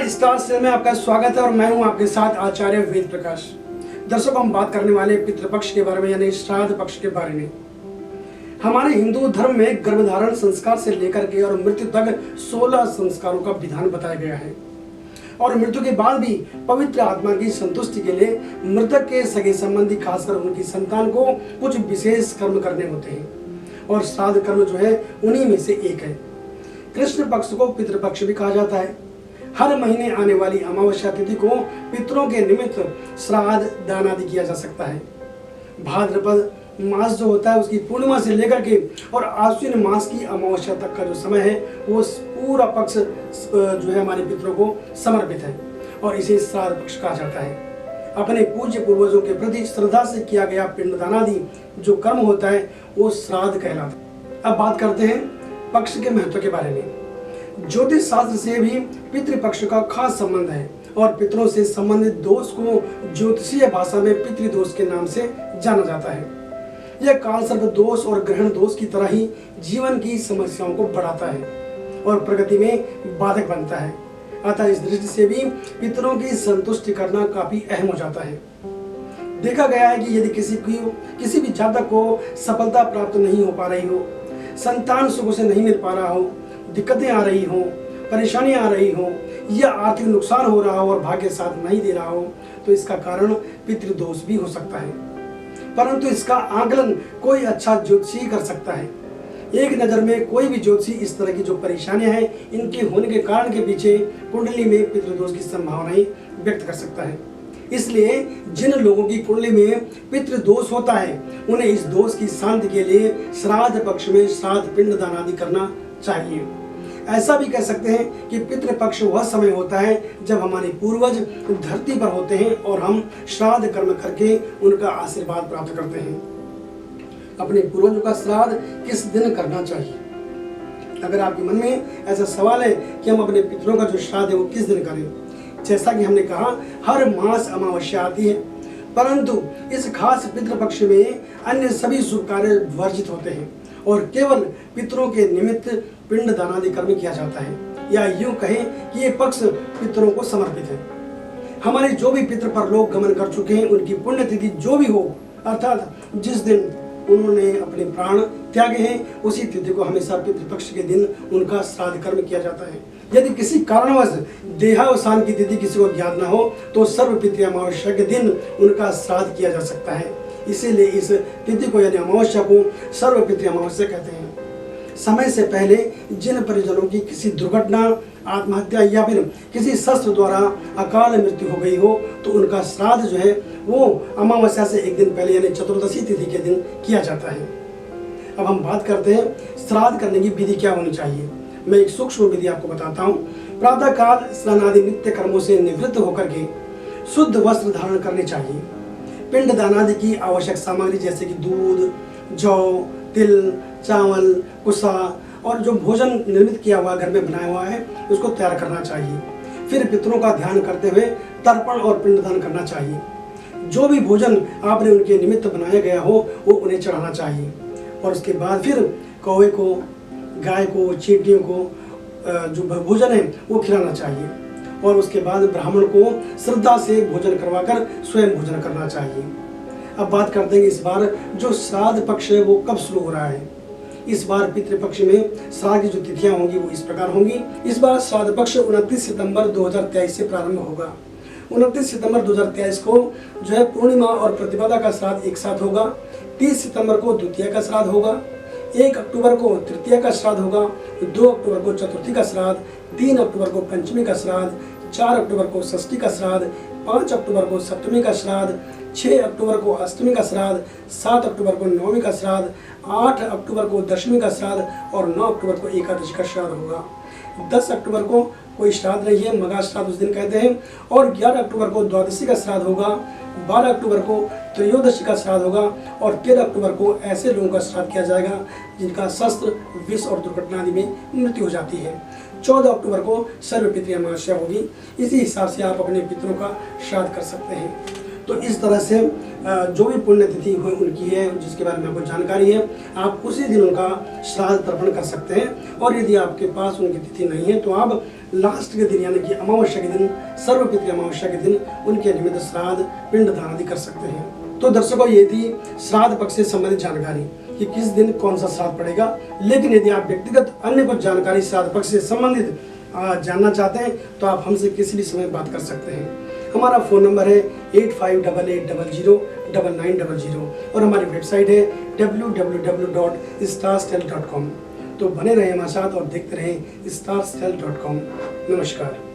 Star से में आपका स्वागत है और मैं हूं आपके साथ आचार्य वेद प्रकाश। दर्शकों, हम बात करने वाले पितृपक्ष के बारे में यानी श्राद्ध पक्ष के बारे में। हमारे हिंदू धर्म में गर्भधारण संस्कार से लेकर के और मृत्यु तक 16 संस्कारों का विधान बताया गया है और मृत्यु के बाद भी पवित्र आत्मा की संतुष्टि के लिए मृतक के सगे संबंधी खासकर उनकी संतान को कुछ विशेष कर्म करने होते हैं और श्राद्ध कर्म जो है उन्हीं में से एक है। कृष्ण पक्ष को पितृपक्ष भी कहा जाता है। हर महीने आने वाली अमावस्या तिथि को पितरों के निमित्त श्राद्ध दान आदि किया जा सकता है। भाद्रपद मास जो होता है उसकी पूर्णिमा से लेकर के और आश्विन मास की अमावस्या तक का जो समय है वो पूरा पक्ष जो है हमारे पितरों को समर्पित है और इसे श्राद्ध पक्ष कहा जाता है। अपने पूज्य पूर्वजों के प्रति श्रद्धा से किया गया पिंडदान आदि जो कर्म होता है वो श्राद्ध कहलाता है। अब बात करते हैं पक्ष के महत्व के बारे में। ज्योतिष शास्त्र से भी पितृपक्ष का खास संबंध है और पितरों से संबंधित दोष को ज्योतिषीय भाषा में पितृदोष के नाम से जाना जाता है। यह कालसर्प दोष और ग्रहण दोष की तरह ही जीवन की समस्याओं को बढ़ाता है और प्रगति में बाधक बनता है। अतः इस दृष्टि से भी पितरों की संतुष्टि करना काफी अहम हो जाता है। देखा गया है कि यदि किसी भी जातक को सफलता प्राप्त नहीं हो पा रही हो, संतान सुख से नहीं मिल पा रहा हो, दिक्कतें आ रही हो, परेशानियां आ रही हो या आर्थिक नुकसान हो रहा हो और भाग्य साथ नहीं दे रहा हो तो इसका कारण पितृदोष भी हो सकता है। परंतु इसका आकलन कोई अच्छा ज्योतिषी कर सकता है। एक नजर में कोई भी ज्योतिषी इस तरह की जो परेशानियां हैं इनके होने के कारण के पीछे कुंडली में पितृदोष की संभावनाएं व्यक्त कर सकता है। इसलिए जिन लोगों की कुंडली में पितृदोष होता है उन्हें इस दोष की शांति के लिए श्राद्ध पक्ष में श्राद्ध पिंड दान आदि करना चाहिए। ऐसा भी कह सकते हैं कि पितृपक्ष वह समय होता है जब हमारे पूर्वज धरती पर होते हैं और हम श्राद्ध कर्म करके उनका आशीर्वाद प्राप्त करते हैं। अपने पूर्वजों का श्राद्ध किस दिन करना चाहिए? अगर आपके मन में ऐसा सवाल है कि हम अपने पितरों का जो श्राद्ध है वो किस दिन करें, जैसा कि हमने कहा हर मास अमावस्या आती है, परंतु इस खास पितृपक्ष में अन्य सभी शुभ कार्य वर्जित होते हैं और केवल पितरों के निमित्त पिंड दान आदि कर्म किया जाता है, या यूं कहें कि ये पक्ष पितरों को समर्पित है। हमारे जो भी पितृ परलोक गमन कर चुके हैं उनकी पुण्यतिथि जो भी हो, अर्थात जिस दिन उन्होंने अपने प्राण त्यागे हैं उसी तिथि को हमेशा पितृपक्ष के दिन उनका श्राद्ध कर्म किया जाता है। यदि किसी कारणवश देहावसान की तिथि किसी को ज्ञात न हो तो सर्वपितृ अमावस्या के दिन उनका श्राद्ध किया जा सकता है। इसीलिए इस तिथि को यानी अमावस्या को सर्वपितृ अमावस्या कहते हैं। समय से पहले जिन परिजनों की किसी दुर्घटना, आत्महत्या या फिर किसी शस्त्र द्वारा अकाल मृत्यु हो गई हो तो उनका श्राद्ध जो है वो अमावस्या से एक दिन पहले यानी चतुर्दशी तिथि के दिन किया जाता है। अब हम बात करते हैं श्राद्ध करने की विधि क्या होनी चाहिए। मैं एक सूक्ष्म विधि आपको बताता हूँ। प्रातः काल स्नान आदि नित्य कर्मों से निवृत्त होकर के शुद्ध वस्त्र धारण करने चाहिए। पिंड दान आदि की आवश्यक सामग्री जैसे कि दूध, जौ, तिल, चावल, कुसा और जो भोजन निर्मित किया हुआ घर में बनाया हुआ है उसको तैयार करना चाहिए। फिर पितरों का ध्यान करते हुए तर्पण और पिंडदान करना चाहिए। जो भी भोजन आपने उनके निमित्त बनाया गया हो वो उन्हें चढ़ाना चाहिए और उसके बाद फिर कौवे को, गाय को, चींटियों को जो भोजन है वो खिलाना चाहिए और उसके बाद ब्राह्मण को श्रद्धा से भोजन करवाकर स्वयं भोजन करना चाहिए। अब बात करते हैं इस बार जो श्राद्ध पक्ष है वो कब शुरू हो रहा है। इस बार पितृपक्ष में श्राद्ध की जो तिथियां होंगी वो इस प्रकार होंगी। इस बार श्राद्ध पक्ष 29 सितंबर 2023 से प्रारंभ होगा। 29 सितंबर 2023 को जो है पूर्णिमा और प्रतिपदा का श्राद्ध एक साथ होगा। 30 सितंबर को द्वितीया का श्राद्ध होगा। 1 अक्टूबर को तृतीया का श्राद्ध होगा। 2 अक्टूबर को चतुर्थी का श्राद्ध। 3 अक्टूबर को पंचमी का श्राद्ध। 4 अक्टूबर को षष्ठी का श्राद्ध। 5 अक्टूबर को सप्तमी का श्राद्ध। 6 अक्टूबर को अष्टमी का श्राद्ध। 7 अक्टूबर को नवमी का श्राद्ध। 8 अक्टूबर को दशमी का श्राद्ध और 9 अक्टूबर को एकादशी का श्राद्ध होगा। 10 अक्टूबर को कोई श्राद्ध नहीं है, मगा श्राद्ध उस दिन कहते हैं और 11 अक्टूबर को द्वादशी का श्राद्ध होगा। 12 अक्टूबर को त्रयोदशी का श्राद्ध होगा और 13 अक्टूबर को ऐसे लोगों का श्राद्ध किया जाएगा जिनका शस्त्र, विष और दुर्घटना आदि में मृत्यु हो जाती है। 14 अक्टूबर को सर्वपितृ अमावस्या होगी। इसी हिसाब से आप अपने पितरों का श्राद्ध कर सकते हैं। तो इस तरह से जो भी पुण्यतिथि हुई उनकी है, जिसके बारे में आपको जानकारी है, आप उसी दिन उनका श्राद्ध तर्पण कर सकते हैं। और यदि आपके पास उनकी तिथि नहीं है तो आप लास्ट के दिन यानी कि अमावस्या के दिन, सर्वपितृ अमावस्या के दिन उनके निमित्त श्राद्ध पिंड दान आदि कर सकते हैं। तो दर्शकों, ये थी श्राद्ध पक्ष से संबंधित जानकारी कि किस दिन कौन सा श्राद्ध पड़ेगा। लेकिन यदि आप व्यक्तिगत अन्य कुछ जानकारी श्राद्ध पक्ष से संबंधित जानना चाहते हैं तो आप हमसे किसी भी समय बात कर सकते हैं। हमारा फ़ोन नंबर है 8588009900 और हमारी वेबसाइट है www.starstyle.com। तो बने रहें हमारे साथ और देखते रहें starstyle.com। नमस्कार।